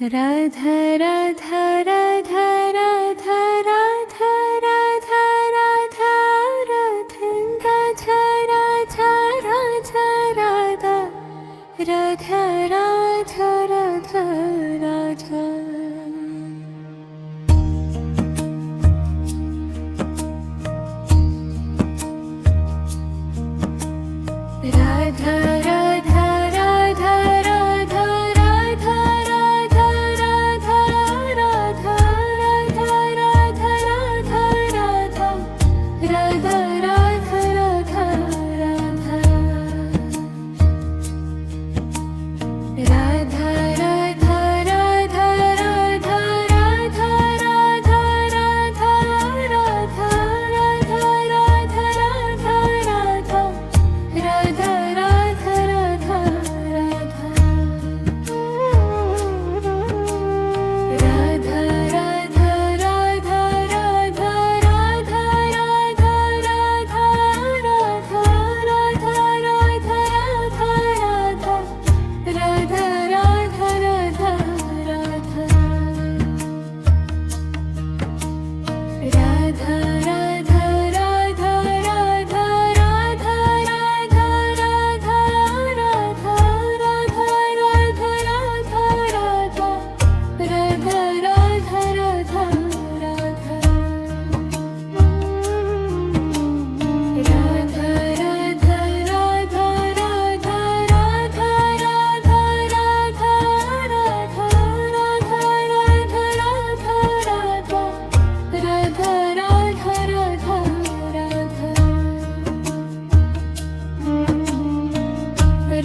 Radha Radha Radha Radha Radha Radha Radha Radha Radha Radha Radha Radha Radha Radha Radha. Radha Radha Radha Radha Radha Radha Radha Radha Radha Radha Radha Radha Radha Radha Radha Radha. Radha Radha Radha Radha Radha Radha Radha Radha Radha Radha Radha Radha Radha Radha Radha. Radha Radha Radha Radha Radha Radha Radha Radha Radha Radha Radha Radha Radha Radha. Radha Radha Radha Radha Radha Radha Radha Radha Radha Radha Radha Radha Radha Radha Radha. Radha Radha Radha Radha Radha Radha Radha Radha Radha Radha Radha Radha Radha Radha Radha.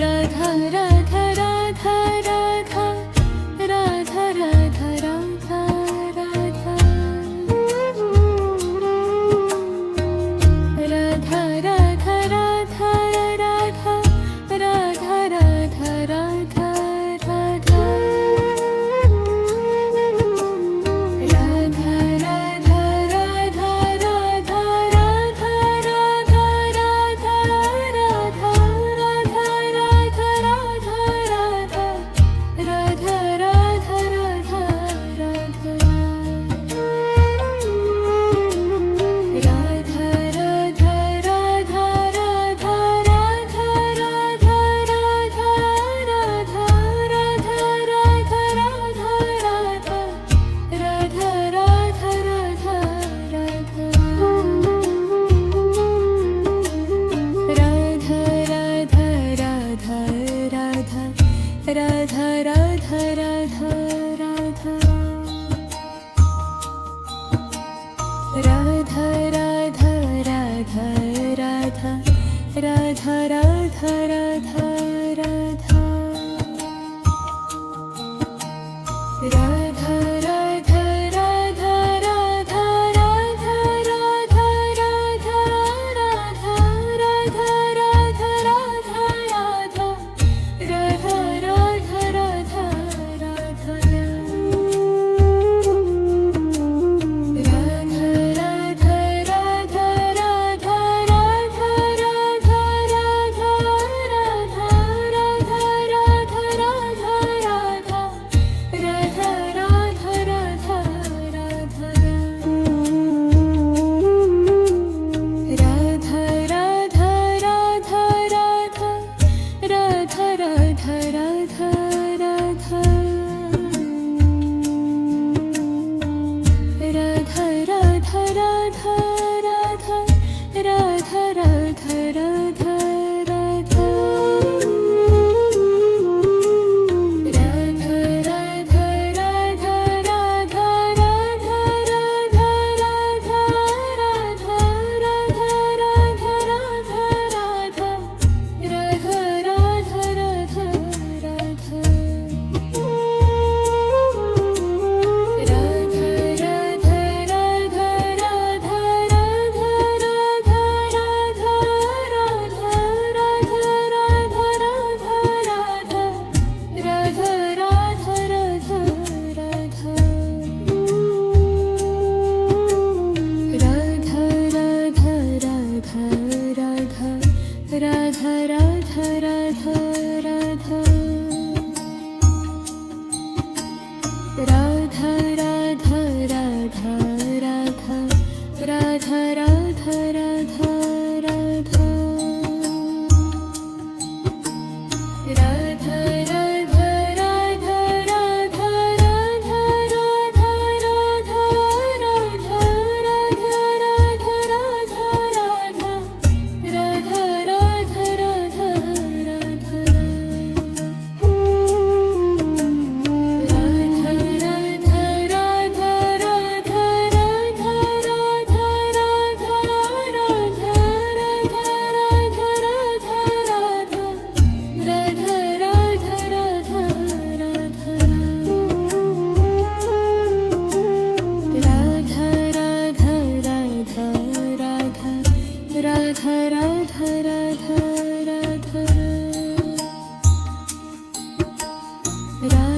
Radha Radha Radha Radha Radha Radha Radha Radha. Radha Radha Radha Radha Radha Radha Radha Radha. Radha Radha Radha Radha Radha Radha Radha Radha Radha Radha Radha Radha Radha Radha. Radha Radha Radha Radha Radha Radha Radha Radha Radha Radha Radha Radha Radha Radha. Radha Radha Radha Radha Radha Radha Radha Radha. Radha Radha Radha Radha Radha Radha Radha Radha. Radha Radha Radha Radha Radha Radha Radha Radha Radha Radha Radha Radha Radha Radha Radha. Radha Radha Radha Radha Radha Radha Radha Radha